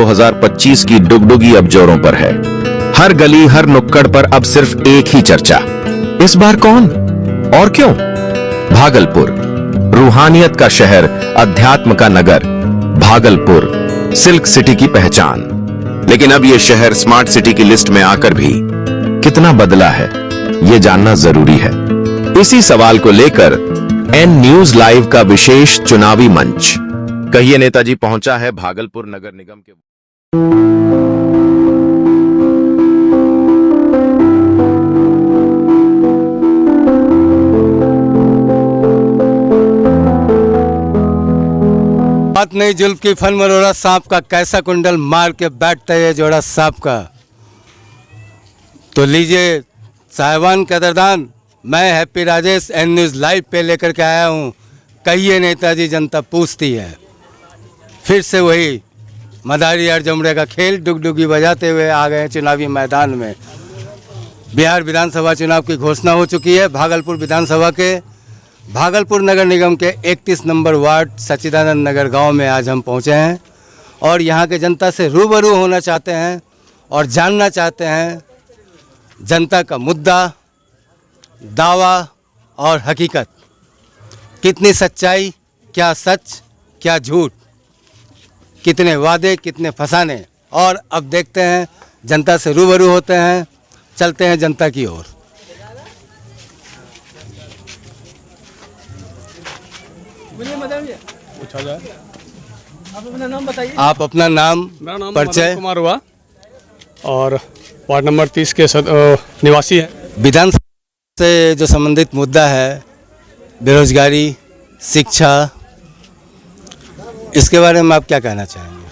2025 की डुगडुगी अब जोरों पर है। हर गली हर नुक्कड़ पर अब सिर्फ एक ही चर्चा, इस बार कौन और क्यों? भागलपुर, रूहानियत का शहर, अध्यात्म का नगर। भागलपुर सिल्क सिटी की पहचान। लेकिन अब यह शहर स्मार्ट सिटी की लिस्ट में आकर भी कितना बदला है, यह जानना जरूरी है। इसी सवाल को लेकर एन न्यूज लाइव का विशेष चुनावी मंच कहिए नेताजी पहुंचा है भागलपुर नगर निगम के। बात नहीं जुल्फ की फन मरोड़ा सांप का, कैसा कुंडल मार के बैठता है जोड़ा सांप का। तो लीजिए साहिबान कदरदान, मैं Happy Rajesh N news live पे लेकर के आया हूँ। कहिए नेताजी जनता पूछती है। फिर से वही मदारी यार जमड़े का खेल डुगडुगी बजाते हुए आ गए चुनावी मैदान में। बिहार विधानसभा चुनाव की घोषणा हो चुकी है। भागलपुर विधानसभा के भागलपुर नगर निगम के 31 नंबर वार्ड सच्चिदानंद नगर गांव में आज हम पहुंचे हैं और यहां के जनता से रूबरू होना चाहते हैं और जानना चाहते हैं जनता का मुद्दा, दावा और हकीकत, कितनी सच्चाई, क्या सच क्या झूठ, कितने वादे कितने फसाने। और अब देखते हैं, जनता से रूबरू होते हैं, चलते हैं जनता की ओर। पूछा जाए, आप अपना नाम बताइए। आप अपना नाम परिचय। कुमार हुआ और वार्ड नंबर 30 के निवासी है। विधानसभा से जो संबंधित मुद्दा है, बेरोजगारी, शिक्षा, इसके बारे में आप क्या कहना चाहेंगे?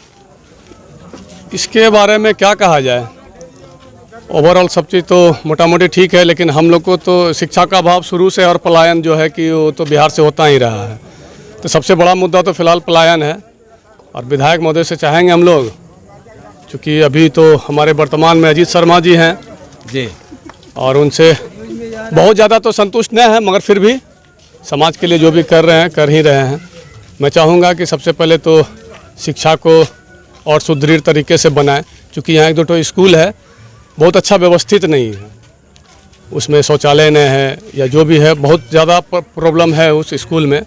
इसके बारे में क्या कहा जाए, ओवरऑल सब चीज़ तो मोटा मोटी ठीक है, लेकिन हम लोग को तो शिक्षा का अभाव शुरू से और पलायन जो है कि वो तो बिहार से होता ही रहा है। तो सबसे बड़ा मुद्दा तो फिलहाल पलायन है और विधायक महोदय से चाहेंगे हम लोग, चूँकि अभी तो हमारे वर्तमान में अजीत शर्मा जी हैं जी, और उनसे बहुत ज़्यादा तो संतुष्ट नहीं है, मगर फिर भी समाज के लिए जो भी कर रहे हैं कर ही रहे हैं। मैं चाहूँगा कि सबसे पहले तो शिक्षा को और सुदृढ़ तरीके से बनाएं, क्योंकि यहाँ एक दो ठो स्कूल है बहुत अच्छा व्यवस्थित नहीं है, उसमें शौचालय नहीं है या जो भी है, बहुत ज़्यादा प्रॉब्लम है उस स्कूल में।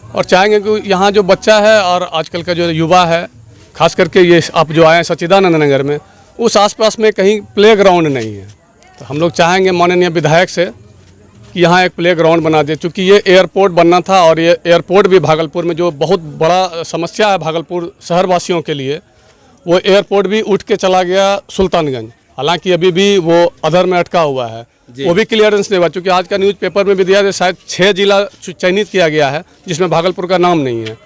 और चाहेंगे कि यहाँ जो बच्चा है और आजकल का जो युवा है, खास करके ये आप जो आए हैं सच्चिदानंद नगर में, उस आसपास में कहीं प्ले ग्राउंड नहीं है। तो हम लोग चाहेंगे माननीय विधायक से कि यहाँ एक प्ले ग्राउंड बना दे, क्योंकि ये एयरपोर्ट बनना था और ये एयरपोर्ट भी भागलपुर में जो बहुत बड़ा समस्या है भागलपुर शहरवासियों के लिए, वो एयरपोर्ट भी उठ के चला गया सुल्तानगंज। हालांकि अभी भी वो अधर में अटका हुआ है, वो भी क्लियरेंस नहीं हुआ, क्योंकि आज का न्यूज़पेपर में भी दिया है शायद 6 जिला चयनित किया गया है जिसमें भागलपुर का नाम नहीं है।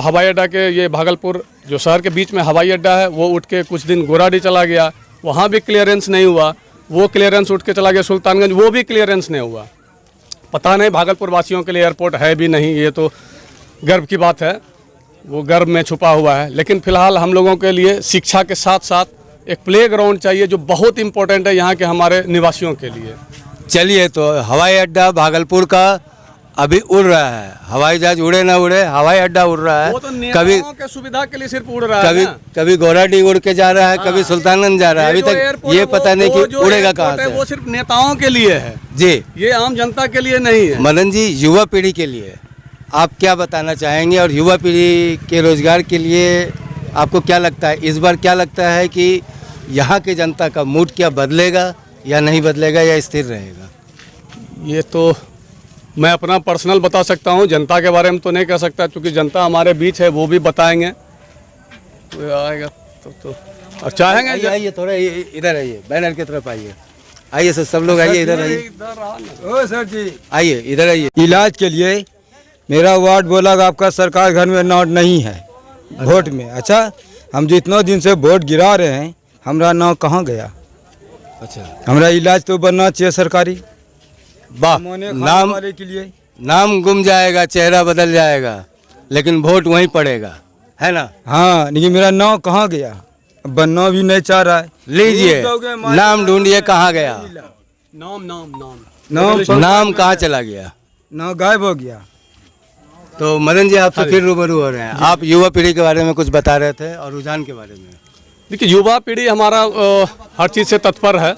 हवाई अड्डा के ये भागलपुर जो शहर के बीच में हवाई अड्डा है, वो उठ के कुछ दिन गोराडी चला गया, वहाँ भी क्लियरेंस नहीं हुआ। वो क्लियरेंस उठ के चला गया सुल्तानगंज, वो भी क्लियरेंस नहीं हुआ। पता नहीं भागलपुर वासियों के लिए एयरपोर्ट है भी नहीं, ये तो गर्व की बात है, वो गर्व में छुपा हुआ है। लेकिन फिलहाल हम लोगों के लिए शिक्षा के साथ साथ एक प्ले ग्राउंड चाहिए, जो बहुत इंपॉर्टेंट है यहाँ के हमारे निवासियों के लिए। चलिए, तो हवाई अड्डा भागलपुर का अभी उड़ रहा है, हवाई जहाज उड़े ना उड़े, हवाई अड्डा उड़ रहा है। वो तो कभी के सुविधा के लिए सिर्फ उड़ रहा है, कभी गोराडी उड़ के जा रहा है, कभी सुल्तानगंज जा रहा है। अभी तक ये पता नहीं कि उड़ेगा कहाँ से। वो सिर्फ नेताओं के लिए है जी, ये आम जनता के लिए नहीं है। मदन जी, युवा पीढ़ी के लिए आप क्या बताना चाहेंगे, और युवा पीढ़ी के रोजगार के लिए आपको क्या लगता है, इस बार क्या लगता है कि यहाँ के जनता का मूड क्या बदलेगा या नहीं बदलेगा या स्थिर रहेगा? ये तो मैं अपना पर्सनल बता सकता हूँ, जनता के बारे में तो नहीं कह सकता, क्योंकि जनता हमारे बीच है, वो भी बताएंगे। तो आएगा तो और चाहेंगे। आइए थोड़ा इधर आइए, बैनर की तरफ आइए, आइए सर, सब लोग आइए, इधर आइए। ओ सर जी, आइए इधर आइए। इलाज के लिए मेरा वार्ड बोला कि आपका सरकार घर में नाम नहीं है वोट में। अच्छा, हम जितना दिन से वोट गिरा रहे हैं, हमारा नाम कहाँ गया? अच्छा, हमारा इलाज तो बनना चाहिए सरकारी। वाह, नाम वाले के लिए नाम गुम जाएगा, चेहरा बदल जाएगा, लेकिन वोट वहीं पड़ेगा, है ना? हाँ, लेकिन मेरा नाम कहाँ गया? बनना भी नहीं चाह रहा है। लीजिए, नाम ढूंढिए, कहाँ गया? नाम नाम नाम नाम नाम कहाँ चला गया? नाम गायब हो गया। तो मदन जी आपसे हाँ जी। फिर रूबरू हो रहे हैं। आप युवा पीढ़ी के बारे में कुछ बता रहे थे और रुझान के बारे में। देखिए, युवा पीढ़ी हमारा हर चीज़ से तत्पर है।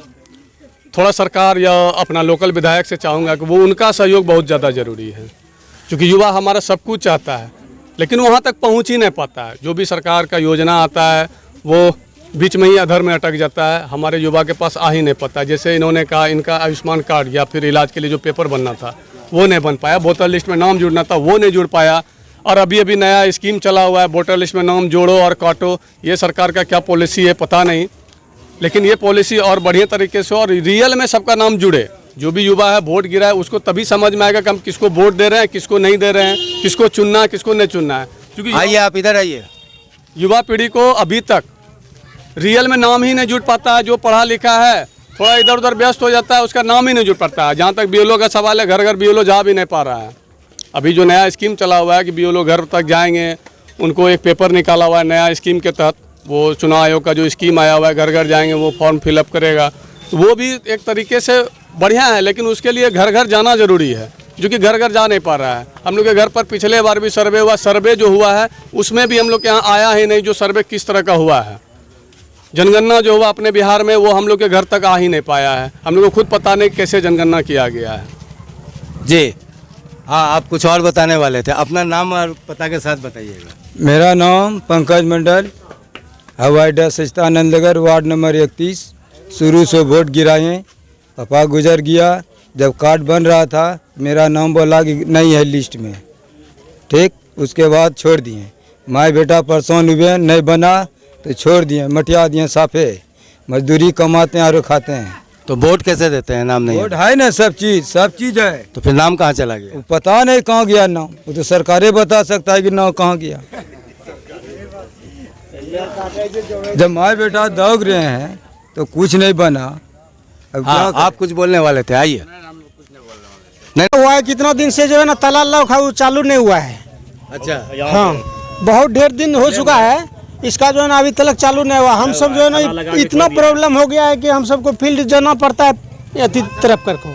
थोड़ा सरकार या अपना लोकल विधायक से चाहूँगा कि वो उनका सहयोग बहुत ज़्यादा ज़रूरी है, क्योंकि युवा हमारा सब कुछ चाहता है लेकिन वहाँ तक पहुँच ही नहीं पाता है। जो भी सरकार का योजना आता है वो बीच में ही अधर में अटक जाता है, हमारे युवा के पास आ ही नहीं पाता। जैसे इन्होंने कहा इनका आयुष्मान कार्ड या फिर इलाज के लिए जो पेपर बनना था वो नहीं बन पाया, वोटर लिस्ट में नाम जुड़ना था वो नहीं जुड़ पाया। और अभी अभी नया स्कीम चला हुआ है, वोटर लिस्ट में नाम जोड़ो और काटो। ये सरकार का क्या पॉलिसी है पता नहीं, लेकिन ये पॉलिसी और बढ़िया तरीके से और रियल में सबका नाम जुड़े। जो भी युवा है वोट गिरा है उसको तभी समझ में आएगा कि हम किसको वोट दे रहे हैं, किसको नहीं दे रहे हैं, किसको चुनना है, किसको नहीं चुनना है। क्योंकि आइए आप इधर आइए। युवा पीढ़ी को अभी तक रियल में नाम ही नहीं जुट पाता है। जो पढ़ा लिखा है थोड़ा इधर उधर व्यस्त हो जाता है, उसका नाम ही नहीं जुट पाता है। जहाँ तक बीएलओ का सवाल है, घर घर बीएलओ जा भी नहीं पा रहा है। अभी जो नया स्कीम चला हुआ है कि बीएलओ घर तक जाएंगे, उनको एक पेपर निकाला हुआ है नया स्कीम के तहत, वो चुनाव आयोग का जो स्कीम आया हुआ है, घर घर जाएंगे वो फॉर्म फिलअप करेगा, तो वो भी एक तरीके से बढ़िया है। लेकिन उसके लिए घर घर जाना ज़रूरी है, जो कि घर घर जा नहीं पा रहा है। हम लोग के घर पर पिछले बार भी सर्वे हुआ, सर्वे जो हुआ है उसमें भी हम लोग के यहाँ आया ही नहीं जो सर्वे किस तरह का हुआ है। जनगणना जो हुआ अपने बिहार में वो हम लोग के घर तक आ ही नहीं पाया है। हम लोग को खुद पता नहीं कैसे जनगणना किया गया है। जी हाँ, आप कुछ और बताने वाले थे, अपना नाम और पता के साथ बताइएगा। मेरा नाम पंकज मंडल, हवाई अड्डा सचिदानंद नगर, वार्ड नंबर 31। शुरू से वोट गिराए, पापा गुजर गया, जब कार्ड बन रहा था मेरा नाम बोला कि नहीं है लिस्ट में, ठीक। उसके बाद छोड़ दिए, माँ बेटा परसों हुए नहीं बना तो छोड़ दिए, मटिया दिए साफे। मजदूरी कमाते हैं और खाते हैं। तो वोट कैसे देते हैं? नाम नहीं वोट है ना, सब चीज़ है। तो फिर नाम कहाँ चला गया? वो पता नहीं कहाँ गया नाम, वो तो सरकारें बता सकता है कि नाम कहाँ गया। जब माँ बेटा दौड़ रहे हैं तो कुछ नहीं बना। अब हाँ, आप कुछ बोलने वाले थे, आइए। हुआ है कितना दिन से जो है ना ताला लॉक है वो चालू नहीं हुआ है। अच्छा, हाँ, बहुत ढेर दिन हो चुका है, इसका जो है ना अभी तक चालू नहीं हुआ। हम सब जो है ना इतना प्रॉब्लम हो गया है कि हम सबको फील्ड जाना पड़ता है अति तरफ करके,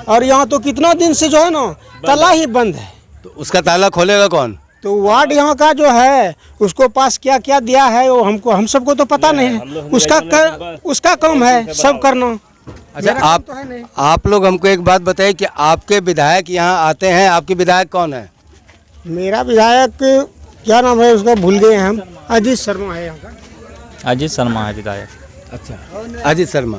और यहाँ तो कितना दिन से जो है ना ताला ही बंद है। तो उसका ताला खोलेगा कौन? तो वार्ड यहाँ का जो है उसको पास क्या क्या दिया है वो हम सबको तो पता नहीं है। उसका काम है सब करना। अच्छा, आप लोग हमको एक बात बताइए कि आपके विधायक यहाँ आते हैं, आपके विधायक कौन है? मेरा विधायक क्या नाम है उसका भूल गए हैं हम, अजीत शर्मा है यहाँ का। अजीत शर्मा है विधायक। अच्छा, अजीत शर्मा।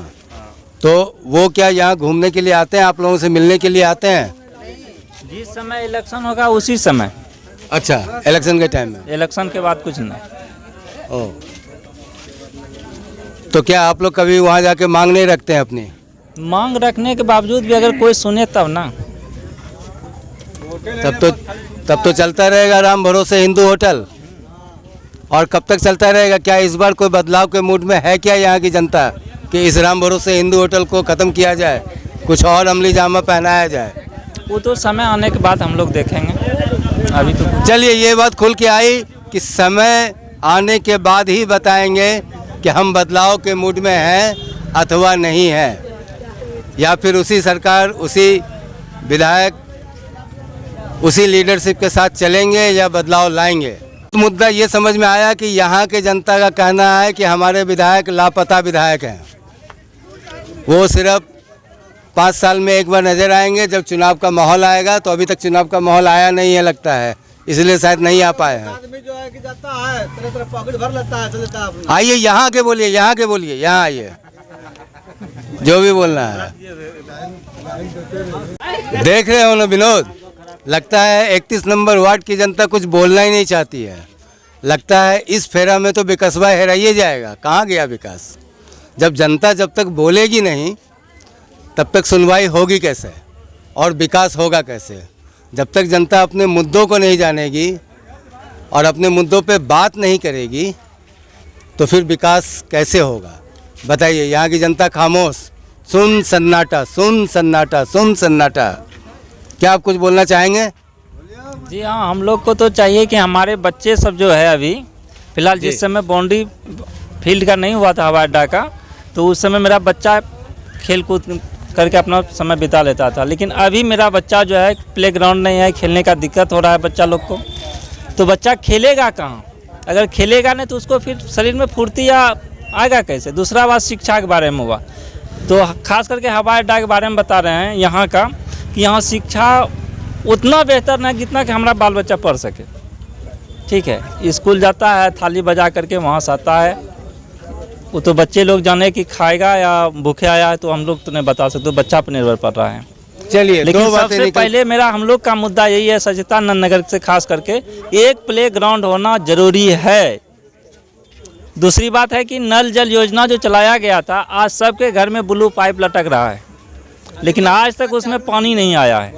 तो वो क्या यहाँ घूमने के लिए आते हैं, आप लोगों से मिलने के लिए आते हैं? जिस समय इलेक्शन होगा उसी समय। अच्छा, इलेक्शन के टाइम में? इलेक्शन के बाद कुछ नहीं। ओह, तो क्या आप लोग कभी वहाँ जाके मांग नहीं रखते हैं अपनी? मांग रखने के बावजूद भी अगर कोई सुने तब ना। तब तो चलता रहेगा राम भरोसे हिंदू होटल। और कब तक चलता रहेगा? क्या इस बार कोई बदलाव के मूड में है क्या यहाँ की जनता कि इस राम भरोसे हिंदू होटल को ख़त्म किया जाए, कुछ और अमली जामा पहनाया जाए? वो तो समय आने के बाद हम लोग देखेंगे, अभी तो। चलिए, ये बात खुल के आई कि समय आने के बाद ही बताएंगे कि हम बदलाव के मूड में हैं अथवा नहीं है, या फिर उसी सरकार, उसी विधायक, उसी लीडरशिप के साथ चलेंगे या बदलाव लाएंगे। तो मुद्दा ये समझ में आया कि यहाँ के जनता का कहना है कि हमारे विधायक लापता विधायक हैं। वो सिर्फ 5 साल में एक बार नज़र आएंगे जब चुनाव का माहौल आएगा। तो अभी तक चुनाव का माहौल आया नहीं है लगता है, इसलिए शायद नहीं आ पाए हैं। आइए, यहाँ के बोलिए, यहाँ के बोलिए, यहाँ आइए, जो भी बोलना है। देख रहे हो ना विनोद, लगता है 31 नंबर वार्ड की जनता कुछ बोलना ही नहीं चाहती है। लगता है इस फेरा में तो विकासवा हेराइए जाएगा। कहाँ गया विकास? जब जनता जब तक बोलेगी नहीं तब तक सुनवाई होगी कैसे और विकास होगा कैसे? जब तक जनता अपने मुद्दों को नहीं जानेगी और अपने मुद्दों पे बात नहीं करेगी तो फिर विकास कैसे होगा? बताइए। यहाँ की जनता खामोश, सुन सन्नाटा, सुन सन्नाटा, सुन सन्नाटा। क्या आप कुछ बोलना चाहेंगे? जी हाँ, हम लोग को तो चाहिए कि हमारे बच्चे सब जो है अभी फिलहाल, जिस समय बाउंड्री फील्ड का नहीं हुआ था हवाई अड्डा का, तो उस समय मेरा बच्चा खेल कूद करके अपना समय बिता लेता था। लेकिन अभी मेरा बच्चा जो है प्लेग्राउंड नहीं है, खेलने का दिक्कत हो रहा है बच्चा लोग को, तो बच्चा खेलेगा कहाँ? अगर खेलेगा नहीं तो उसको फिर शरीर में फुर्ती या आएगा कैसे? दूसरा बात शिक्षा के बारे में हुआ, तो खास करके हवाई अड्डा के बारे में बता रहे हैं यहाँ का, कि यहाँ शिक्षा उतना बेहतर नहीं जितना कि हमारा बाल बच्चा पढ़ सके। ठीक है, स्कूल जाता है थाली बजा करके वहाँ से आता है, वो तो बच्चे लोग जाने कि खाएगा या भूखे आया है तो हम लोग तो नहीं बता सकते, तो बच्चा पर निर्भर पड़ रहा है। चलिए, लेकिन सबसे पहले मेरा हम लोग का मुद्दा यही है, सचिदानंद नगर से खास करके एक प्ले ग्राउंड होना जरूरी है। दूसरी बात है कि नल जल योजना जो चलाया गया था, आज सबके घर में ब्लू पाइप लटक रहा है, लेकिन आज तक उसमें पानी नहीं आया है।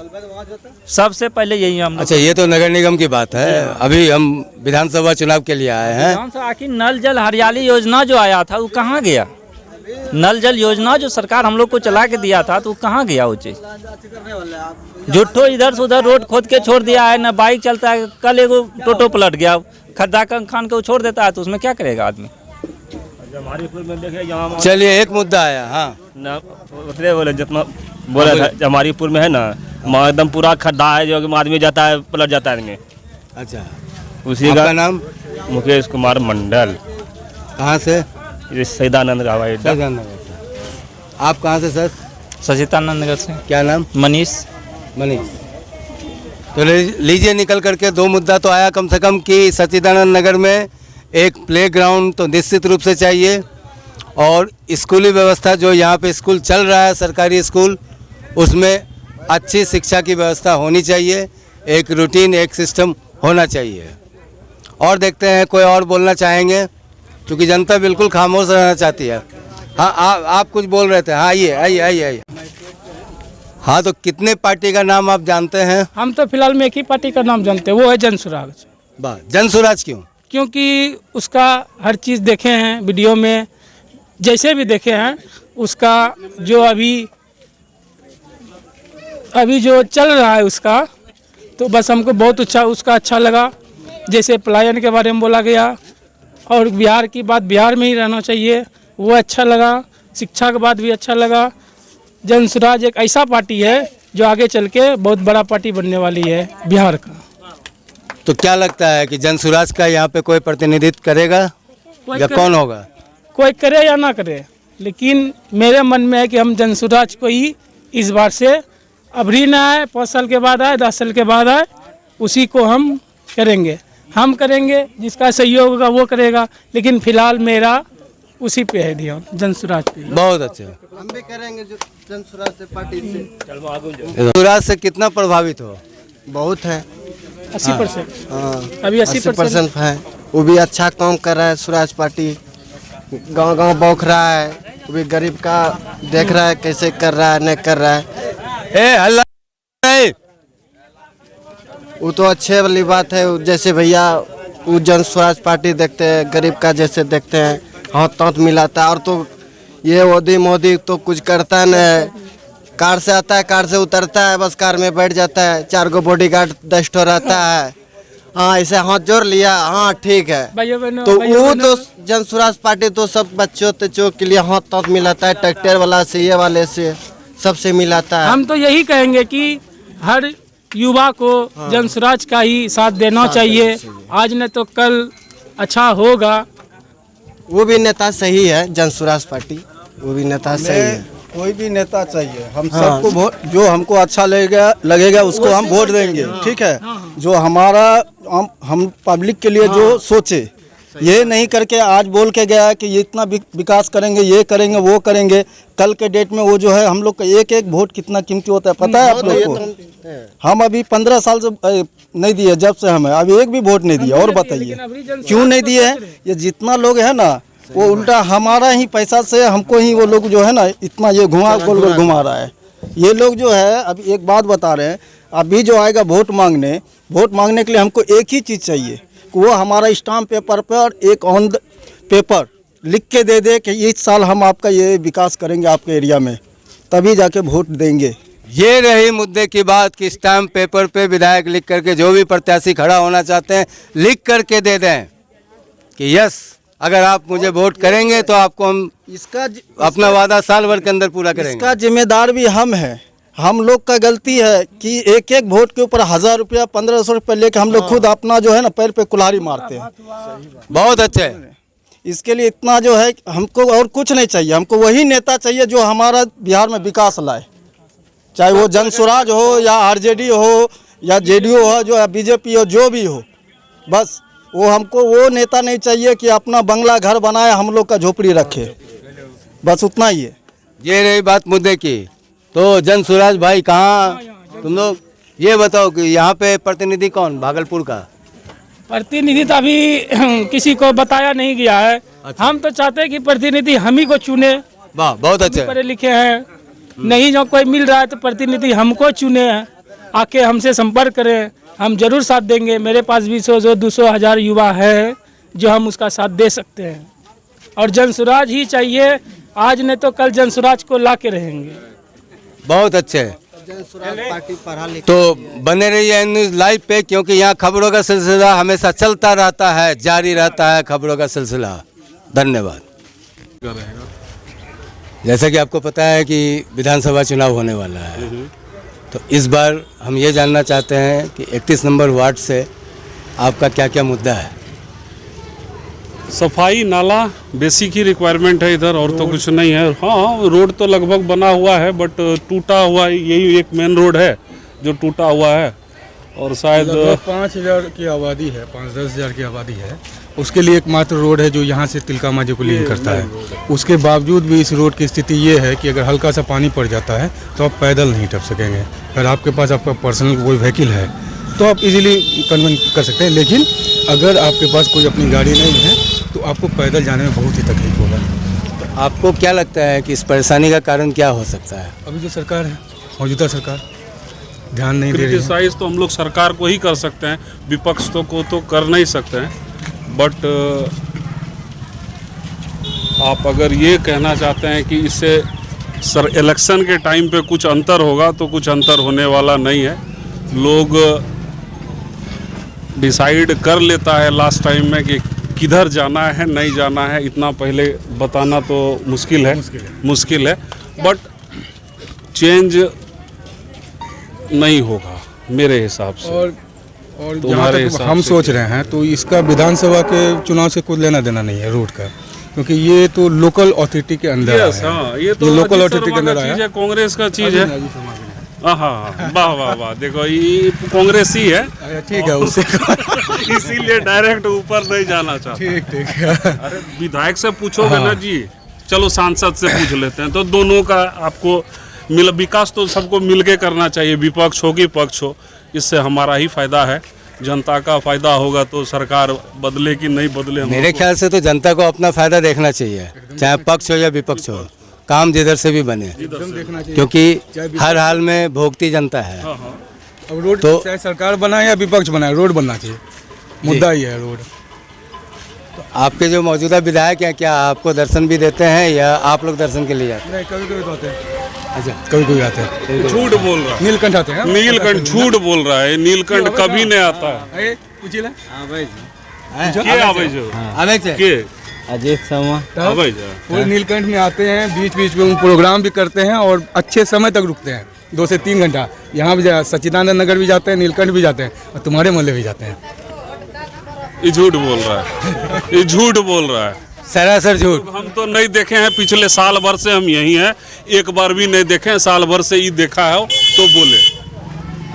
सबसे पहले यही हम। अच्छा, ये तो नगर निगम की बात है, अभी हम विधानसभा चुनाव के लिए आए हैं। आखिर नल जल हरियाली योजना जो आया था वो कहाँ गया? नल जल योजना जो सरकार हम लोग को चला के दिया था तो वो कहाँ गया? वो चीज जुट्ठो इधर से उधर रोड खोद के छोड़ दिया है, ना बाइक चलता है। कल एगो टोटो पलट गया, खड्डा खान के छोड़ देता है, तो उसमें क्या करेगा आदमी? चलिए, एक मुद्दा आया। हाँ, बोले जितना बोला था, जमारीपुर में है ना, वहाँ एकदम पूरा खड्डा है, जो आदमी जाता है पलट जाता है आदमी। अच्छा, उसी आपका का नाम? मुकेश कुमार मंडल, कहाँ से? ये सचिदानंद हवाई अड्डा। आप कहाँ से सर? सचिदानंद नगर से। क्या नाम? मनीष। तो लीजिए, निकल करके दो मुद्दा तो आया कम से कम, कि सचिदानंद नगर में एक प्लेग्राउंड तो निश्चित रूप से चाहिए, और स्कूली व्यवस्था जो यहाँ पे स्कूल चल रहा है, सरकारी स्कूल, उसमें अच्छी शिक्षा की व्यवस्था होनी चाहिए, एक रूटीन, एक सिस्टम होना चाहिए। और देखते हैं कोई और बोलना चाहेंगे, क्योंकि जनता बिल्कुल खामोश रहना चाहती है। हाँ, आप कुछ बोल रहे थे। हाँ, आइए। हाँ, तो कितने पार्टी का नाम आप जानते हैं? हम तो फिलहाल में एक ही पार्टी का नाम जानते हैं, वो है जनसुराज। वाह, जनसुराज क्यों? क्योंकि उसका हर चीज़ देखे हैं वीडियो में, जैसे भी देखे हैं, उसका जो अभी जो चल रहा है उसका, तो बस हमको बहुत उसका अच्छा लगा। जैसे पलायन के बारे में बोला गया, और बिहार की बात बिहार में ही रहना चाहिए, वो अच्छा लगा। शिक्षा के बाद भी अच्छा लगा। जनसुराज एक ऐसा पार्टी है जो आगे चल के बहुत बड़ा पार्टी बनने वाली है बिहार का। तो क्या लगता है कि जनसुराज का यहाँ पे कोई प्रतिनिधित्व करेगा या कौन होगा? कोई करे या ना करे, लेकिन मेरे मन में है कि हम जनसुराज को ही इस बार से, अभी ना आए, 5 साल के बाद आए, 10 साल के बाद आए, उसी को हम करेंगे। हम करेंगे, जिसका सहयोग होगा वो करेगा, लेकिन फिलहाल मेरा उसी पे है ध्यान, जनसुराज पे। बहुत अच्छा, हम भी करेंगे जनसुराज से, पार्टी से। जनसुराज से कितना प्रभावित हो? बहुत है, 80%। हाँ, अभी 80% है। वो भी अच्छा काम कर रहा है सुराज पार्टी, गांव बौख रहा है, वो भी गरीब का देख रहा है कैसे कर रहा है, नहीं कर रहा है। हल्ला नहीं। वो तो अच्छे वाली बात है। जैसे भैया वो जनसुराज पार्टी देखते हैं, गरीब का जैसे देखते हैं, हाथ ताँत मिलाता है। और तो ये मोदी तो कुछ करता नहीं, कार से आता है, कार से उतरता है, बस कार में बैठ जाता है, 4 गो बॉडीगार्ड 10 ठो रहता है। हाँ, ऐसे हाथ जोड़ लिया, हाँ ठीक है। तो वो तो जनसुराज पार्टी तो सब बच्चों के लिए हाथ ताँत मिलाता है, ट्रैक्टर वाला से, ये वाले से, सबसे मिलाता है। हम तो यही कहेंगे कि हर युवा को जनसुराज का ही साथ देना चाहिए, आज नहीं तो कल अच्छा होगा। वो भी नेता सही है, जनसुराज पार्टी, वो भी नेता सही है। कोई भी नेता चाहिए, हम सबको वोट, जो हमको अच्छा लगेगा उसको हम वोट देंगे, ठीक है। जो हमारा हम पब्लिक के लिए जो सोचे, ये नहीं करके आज बोल के गया है कि ये इतना विकास करेंगे, ये करेंगे, वो करेंगे, कल के डेट में वो जो है, हम लोग का एक वोट कितना कीमती होता है पता है आप लोग को? हम अभी 15 साल से नहीं दिए, जब से हमें अभी एक भी वोट नहीं दिया। और बताइए क्यों नहीं दिए हैं? ये जितना लोग है ना, वो उल्टा हमारा ही पैसा से हमको ही वो लोग जो है ना, इतना ये गोल गोल घुमा रहा है। ये लोग जो है, अभी एक बात बता रहे हैं, अभी जो आएगा वोट मांगने के लिए हमको एक ही चीज़ चाहिए कि वो हमारा स्टाम्प पेपर पर और एक ऑन पेपर लिख के दे दे कि इस साल हम आपका ये विकास करेंगे आपके एरिया में, तभी जाके वोट देंगे। ये रही मुद्दे की बात कि स्टाम्प पेपर पे विधायक लिख करके, जो भी प्रत्याशी खड़ा होना चाहते हैं, लिख करके दे दें कि यस अगर आप मुझे वोट करेंगे तो आपको हम इसका अपना वादा साल भर के अंदर पूरा करेंगे। इसका जिम्मेदार भी हम हैं। हम लोग का गलती है कि एक एक वोट के ऊपर 1000 रुपया 1500 रुपया लेके हम लोग खुद अपना जो है ना पैर पे कुल्हाड़ी मारते हैं। बहुत अच्छे। इसके लिए इतना जो है हमको और कुछ नहीं चाहिए, हमको वही नेता चाहिए जो हमारा बिहार में विकास लाए, चाहे वो जन स्वराज हो या आरजेडी हो या जेडीयू हो जो या बीजेपी हो, जो भी हो। बस वो हमको वो नेता नहीं चाहिए कि अपना बंगला घर बनाए हम लोग का झोपड़ी रखे, बस उतना ही है। ये रही बात मुद्दे की। तो जन स्वराज भाई कहाँ तुम लोग ये बताओ कि यहाँ पे प्रतिनिधि कौन भागलपुर का? प्रतिनिधि तो अभी किसी को बताया नहीं गया है। हम तो चाहते हैं कि प्रतिनिधि हम ही को चुने। वाह, बहुत अच्छे। पढ़े लिखे हैं, नहीं जो कोई मिल रहा है तो प्रतिनिधि हमको चुने, आके हमसे संपर्क करें, हम जरूर साथ देंगे। मेरे पास भी 100-200 हज़ार युवा है जो हम उसका साथ दे सकते हैं। और जन स्वराज ही चाहिए, आज नहीं तो कल जन स्वराज को ला के रहेंगे। बहुत अच्छे। तो बने रहिए न्यूज़ लाइव पे, क्योंकि यहाँ खबरों का सिलसिला हमेशा चलता रहता है, जारी रहता है खबरों का सिलसिला। धन्यवाद। जैसा कि आपको पता है कि विधानसभा चुनाव होने वाला है, तो इस बार हम ये जानना चाहते हैं कि 31 नंबर वार्ड से आपका क्या क्या मुद्दा है? सफाई नाला बेसिक ही रिक्वायरमेंट है इधर, और तो कुछ नहीं है। हाँ, रोड तो लगभग बना हुआ है, बट टूटा हुआ यही एक मेन रोड है जो टूटा हुआ है। और शायद 5000 की आबादी है, 5-10 हज़ार की आबादी है, उसके लिए एकमात्र रोड है जो यहाँ से तिलका मांझी को लिंक करता है। उसके बावजूद भी इस रोड की स्थिति ये है कि अगर हल्का सा पानी पड़ जाता है तो आप पैदल नहीं टप सकेंगे। अगर आपके पास आपका पर्सनल कोई व्हीकल है तो आप इजीली कन्वेंस कर सकते हैं, लेकिन अगर आपके पास कोई अपनी गाड़ी नहीं है तो आपको पैदल जाने में बहुत ही तकलीफ होगा। तो आपको क्या लगता है कि इस परेशानी का कारण क्या हो सकता है? अभी जो सरकार है, मौजूदा सरकार ध्यान नहीं दे रही है। क्रिटिसाइज तो हम लोग सरकार को ही कर सकते हैं, विपक्ष को तो कर नहीं सकते हैं। बट आप अगर ये कहना चाहते हैं कि इससे सर इलेक्शन के टाइम पे कुछ अंतर होगा, तो कुछ अंतर होने वाला नहीं है। लोग डिसाइड कर लेता है लास्ट टाइम में कि किधर जाना है नहीं जाना है, इतना पहले बताना तो मुश्किल है। बट चेंज नहीं होगा मेरे हिसाब से। और जहाँ तक हम सोच रहे हैं तो इसका विधानसभा के चुनाव से कुछ लेना देना नहीं है रोड का, क्योंकि ये तो लोकल अथॉरिटी के अंदर है। हाँ, ये तो लोकल अथॉरिटी के अंदर है, कांग्रेस का चीज है। हाँ, वाह वाह वाह, देखो ये कांग्रेस ही है। ठीक है, उससे इसीलिए डायरेक्ट ऊपर नहीं जाना चाहता। ठीक है। अरे विधायक से पूछोगे ना जी, चलो सांसद से पूछ लेते हैं, तो दोनों का आपको विकास तो सबको मिलके करना चाहिए, विपक्ष हो कि पक्ष हो। इससे हमारा ही फायदा है, जनता का फायदा होगा तो सरकार बदले कि नहीं बदले। मेरे ख्याल से तो जनता को अपना फायदा देखना चाहिए, चाहे पक्ष हो या विपक्ष हो, काम जिधर से भी बने, क्योंकि हर हाल में भोगती जनता है। अब रोड तो चाहे सरकार बनाए या विपक्ष बनाए, रोड बनना चाहिए, मुद्दा ही है रोड। तो आपके जो मौजूदा विधायक हैं, क्या आपको दर्शन भी देते हैं या आप लोग दर्शन के लिए जाते हैं? नहीं, कभी कभी तो आते हैं। अच्छा, कभी कभी आते हैं। झूठ बोल रहा है नीलकंठ आते हैं। नीलकंठ झूठ बोल रहा है, नीलकंठ कभी नहीं आता है। पूछिए ना। अजीत शर्मा वो नीलकंठ में आते हैं, बीच बीच में प्रोग्राम भी करते हैं और अच्छे समय तक रुकते हैं, 2 से 3 घंटा। यहाँ भी सच्चिदानंद नगर भी जाते हैं, नीलकंठ भी जाते हैं और तुम्हारे मोहल्ले भी जाते हैं। ये झूठ बोल रहा है, ये झूठ बोल रहा है, सरासर झूठ। हम तो नहीं देखे हैं, पिछले साल भर से हम यहीं हैं, एक बार भी नहीं देखे हैं। साल भर से ही देखा है तो बोले।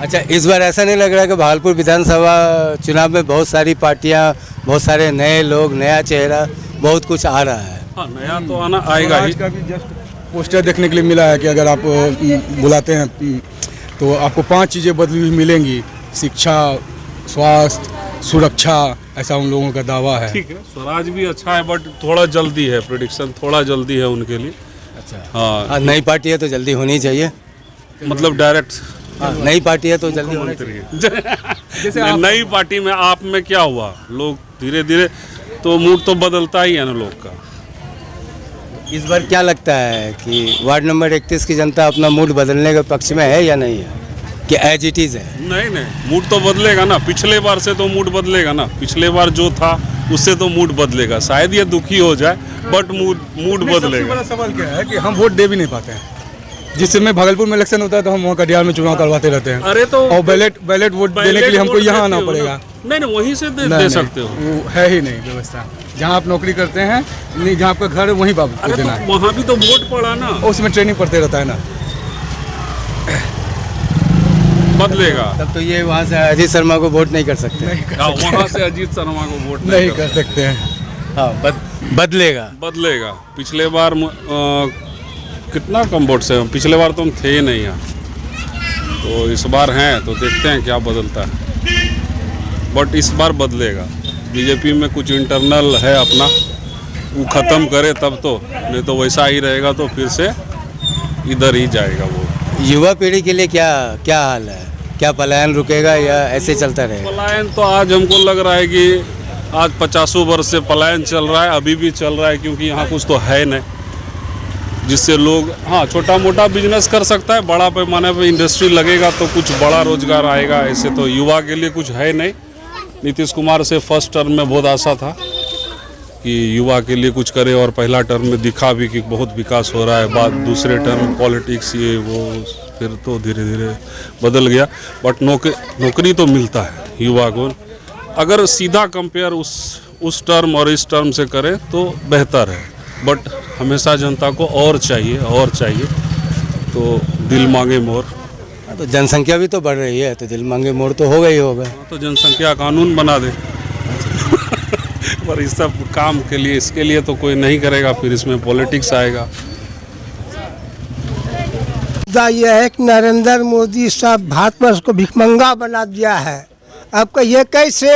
अच्छा, इस बार ऐसा नहीं लग रहा कि भागलपुर विधानसभा चुनाव में बहुत सारी पार्टियां, बहुत सारे नए लोग, नया चेहरा, बहुत कुछ आ रहा है? हाँ, नया तो आना आएगा ही। का भी जस्ट पोस्टर देखने के लिए मिला है कि अगर आप बुलाते हैं तो आपको 5 चीज़ें बदली हुई मिलेंगी: शिक्षा, स्वास्थ्य, सुरक्षा, ऐसा उन लोगों का दावा है। ठीक है, स्वराज भी अच्छा है, बट थोड़ा जल्दी है, प्रेडिक्शन थोड़ा जल्दी है उनके लिए। अच्छा, हाँ, नई पार्टी है तो जल्दी होनी चाहिए, मतलब डायरेक्ट नई पार्टी है तो जल्दी होनी चाहिए। जैसे नई पार्टी में आप में क्या हुआ, लोग धीरे धीरे तो मूड तो बदलता ही है ना लोग का। इस बार क्या लगता है कि वार्ड नंबर 31 की जनता अपना मूड बदलने के पक्ष में है या नहीं है, कि एज इट इज़ है? नहीं, मूड तो बदलेगा ना, पिछले बार से तो मूड बदलेगा ना। पिछले बार जो था उससे तो मूड बदलेगा। शायद ये दुखी हो जाए बट मूड सबसे बदलेगा। बड़ा सवाल क्या है कि हम वोट दे भी नहीं पाते हैं। जिस समय भागलपुर में इलेक्शन होता है तो हम वहाँ कटिहार में चुनाव करवाते रहते हैं। अरे तो और बैलेट वोट देने के लिए हमको यहाँ आना पड़ेगा। नहीं वहीं से दे सकते हो। वो है ही नहीं व्यवस्था। जहाँ आप नौकरी करते हैं, नहीं जहाँ आपका घर है वहीं बाबू को देना है। वहाँ भी तो वोट पड़ा ना, उसमें ट्रेनिंग पड़ते रहता है ना। बदलेगा तब तो ये वहाँ से अजीत शर्मा को वोट नहीं कर सकते। वहाँ से अजीत शर्मा को वोट नहीं कर सकते हैं। हाँ बदलेगा। पिछले बार कितना कम वोट से, पिछले बार तो हम थे ही नहीं यहाँ, तो इस बार हैं तो देखते हैं क्या बदलता है। बट इस बार बदलेगा। बीजेपी में कुछ इंटरनल है अपना, वो ख़त्म करे तब तो, नहीं तो वैसा ही रहेगा तो फिर से इधर ही जाएगा वो। युवा पीढ़ी के लिए क्या हाल है? क्या पलायन रुकेगा या ऐसे चलता रहेगा? पलायन तो आज हमको लग रहा है कि आज 50 वर्ष से पलायन चल रहा है, अभी भी चल रहा है, क्योंकि यहाँ कुछ तो है नहीं जिससे लोग, हाँ छोटा मोटा बिजनेस कर सकता है, बड़ा पैमाने पे इंडस्ट्री लगेगा तो कुछ बड़ा रोजगार आएगा। ऐसे तो युवा के लिए कुछ है नहीं। नीतीश कुमार से फर्स्ट टर्म में बहुत आशा था कि युवा के लिए कुछ करे, और पहला टर्म में दिखा भी कि बहुत विकास हो रहा है। बाद दूसरे टर्म पॉलिटिक्स ये वो, फिर तो धीरे धीरे बदल गया। बट नौकरी तो मिलता है युवा को। अगर सीधा कंपेयर उस टर्म और इस टर्म से करें तो बेहतर है। बट हमेशा जनता को और चाहिए तो दिल मांगे मोर। तो जनसंख्या भी तो बढ़ रही है, तो दिल मांगे मोर तो होगा ही होगा। तो जनसंख्या कानून बना दे। पर इस सब काम के लिए, इसके लिए तो कोई नहीं करेगा, फिर इसमें पॉलिटिक्स आएगा। यह है कि नरेंद्र मोदी साहब भारतवर्ष को भिखमंगा बना दिया है। अब कहिए कैसे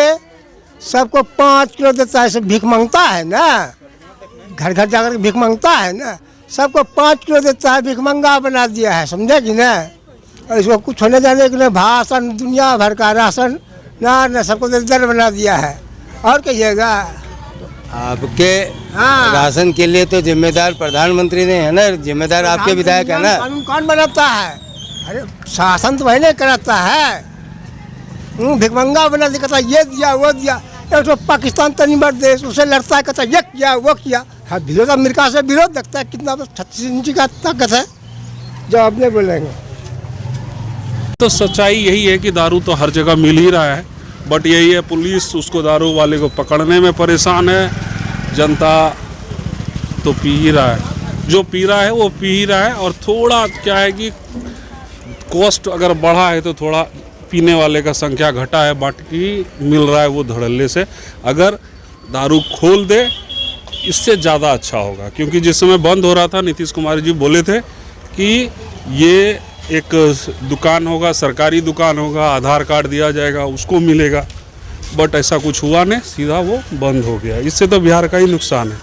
सबको 5 किलो देता है, सब भीख मांगता है ना, घर घर जाकर भीख मांगता है ना, सबको 5 किलो देता है, भिखमंगा बना दिया है, समझे कि ना। और इसको कुछ होने जाने के लिए भाषण, दुनिया भर का राशन ना सबको दर बना दिया है। और कहिएगा आपके राशन के लिए तो जिम्मेदार प्रधानमंत्री ने है ना, जिम्मेदार आपके विधायक है ना। कानून कौन बनाता है? अरे शासन तो वही नहीं कराता है, भिखमंगा बना दिया, कहता ये दिया वो दिया। तो पाकिस्तान तनीबर देश, उसे लड़ता है, कहता ये किया वो किया। हाँ विरोध अमेरिका से विरोध देखता है, कितना 36 इंच का ताकत है जो आपने बोलेंगे। तो सच्चाई यही है कि दारू तो हर जगह मिल ही रहा है, बट यही है पुलिस उसको दारू वाले को पकड़ने में परेशान है। जनता तो पी ही रहा है, जो पी रहा है वो पी ही रहा है। और थोड़ा क्या है कि कॉस्ट अगर बढ़ा है तो थोड़ा पीने वाले का संख्या घटा है, बाकी मिल रहा है वो धड़ल्ले से। अगर दारू खोल दे इससे ज़्यादा अच्छा होगा, क्योंकि जिस समय बंद हो रहा था नीतीश कुमार जी बोले थे कि ये एक दुकान होगा, सरकारी दुकान होगा, आधार कार्ड दिया जाएगा, उसको मिलेगा। बट ऐसा कुछ हुआ नहीं, सीधा वो बंद हो गया। इससे तो बिहार का ही नुकसान है।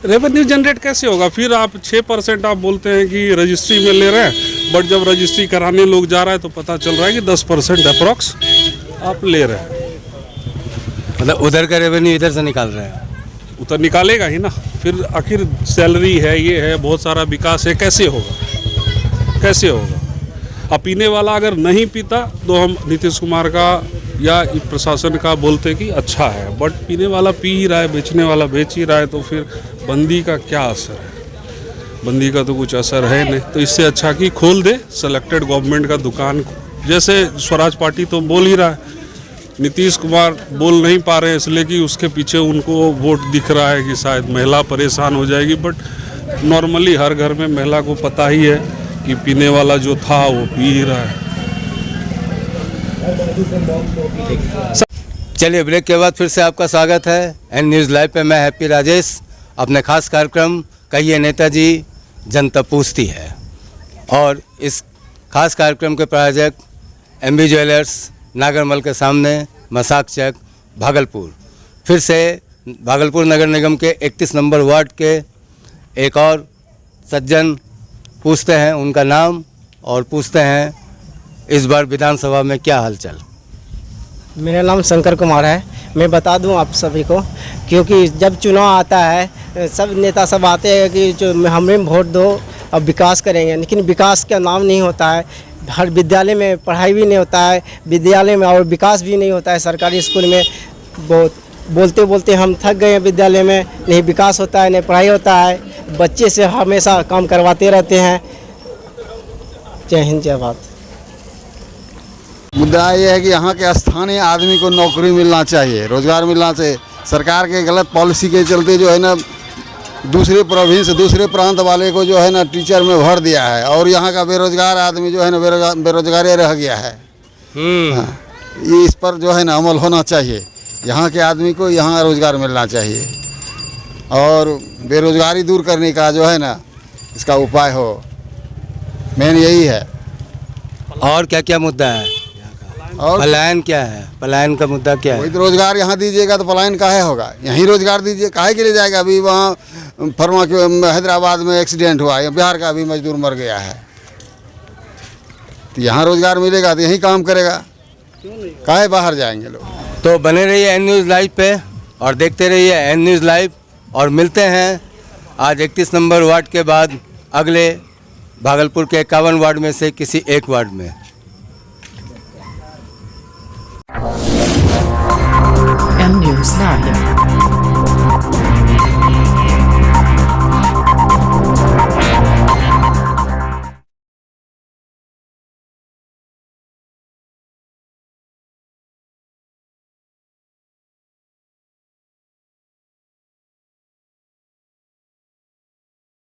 रेवेन्यू जनरेट कैसे होगा? फिर आप 6% आप बोलते हैं कि रजिस्ट्री में ले रहे हैं, बट जब रजिस्ट्री कराने लोग जा रहा है तो पता चल रहा है कि 10% अप्रॉक्स आप ले रहे हैं। मतलब उधर का रेवेन्यू इधर से निकाल रहे हैं, उधर निकालेगा ही ना। फिर आखिर सैलरी है, ये है, बहुत सारा विकास है, कैसे होगा? अब पीने वाला अगर नहीं पीता तो हम नीतीश कुमार का या प्रशासन का बोलते कि अच्छा है, बट पीने वाला पी ही रहा है, बेचने वाला बेच ही रहा है, तो फिर बंदी का क्या असर है? बंदी का तो कुछ असर है नहीं। तो इससे अच्छा कि खोल दे सेलेक्टेड गवर्नमेंट का दुकान, जैसे स्वराज पार्टी तो बोल ही रहा है। नीतीश कुमार बोल नहीं पा रहे हैं इसलिए कि उसके पीछे उनको वोट दिख रहा है कि शायद महिला परेशान हो जाएगी, बट नॉर्मली हर घर में महिला को पता ही है कि पीने वाला जो था वो पी ही रहा है। चलिए ब्रेक के बाद फिर से आपका स्वागत है एन न्यूज़ लाइव पे। मैं हैप्पी राजेश अपने खास कार्यक्रम कहिए नेताजी जनता पूछती है, और इस खास कार्यक्रम के प्रायोजक MB ज्वेलर्स नागरमल के सामने मसाक चक भागलपुर। फिर से भागलपुर नगर निगम के 31 नंबर वार्ड के एक और सज्जन पूछते हैं उनका नाम, और पूछते हैं इस बार विधानसभा में क्या हलचल। मेरा नाम शंकर कुमार है। मैं बता दूं आप सभी को, क्योंकि जब चुनाव आता है सब नेता सब आते हैं कि जो हमें वोट दो, अब विकास करेंगे, लेकिन विकास का नाम नहीं होता है। हर विद्यालय में पढ़ाई भी नहीं होता है, विद्यालय में और विकास भी नहीं होता है। सरकारी स्कूल में बहुत बोलते बोलते हम थक गए हैं। विद्यालय में नहीं विकास होता है, नहीं पढ़ाई होता है, बच्चे से हमेशा काम करवाते रहते हैं। जय हिंद, जय भारत। मुद्दा ये है कि यहाँ के स्थानीय आदमी को नौकरी मिलना चाहिए, रोजगार मिलना चाहिए। सरकार के गलत पॉलिसी के चलते जो है ना दूसरे प्रोविंस दूसरे प्रांत वाले को जो है ना टीचर में भर दिया है और यहाँ का बेरोजगार आदमी जो है ना बेरोजगारी रह गया है। हाँ, इस पर जो है ना अमल होना चाहिए। यहाँ के आदमी को यहाँ रोजगार मिलना चाहिए और बेरोजगारी दूर करने का जो है ना इसका उपाय हो, मेन यही है। और क्या क्या मुद्दा है? और पलायन क्या है? पलायन का मुद्दा क्या है? वही तो रोजगार यहाँ दीजिएगा तो पलायन काहे होगा? यहीं रोजगार दीजिए, काहे के लिए जाएगा? अभी वहाँ फरमा के हैदराबाद में एक्सीडेंट हुआ, या बिहार का अभी मजदूर मर गया है, तो यहाँ रोजगार मिलेगा तो यहीं काम करेगा, काहे बाहर जाएंगे लोग? तो बने रहिए एन न्यूज़ लाइव पे और देखते रहिए एन न्यूज़ लाइव, और मिलते हैं आज 31 नंबर वार्ड के बाद अगले भागलपुर के 51 वार्ड में से किसी एक वार्ड में। M News Live।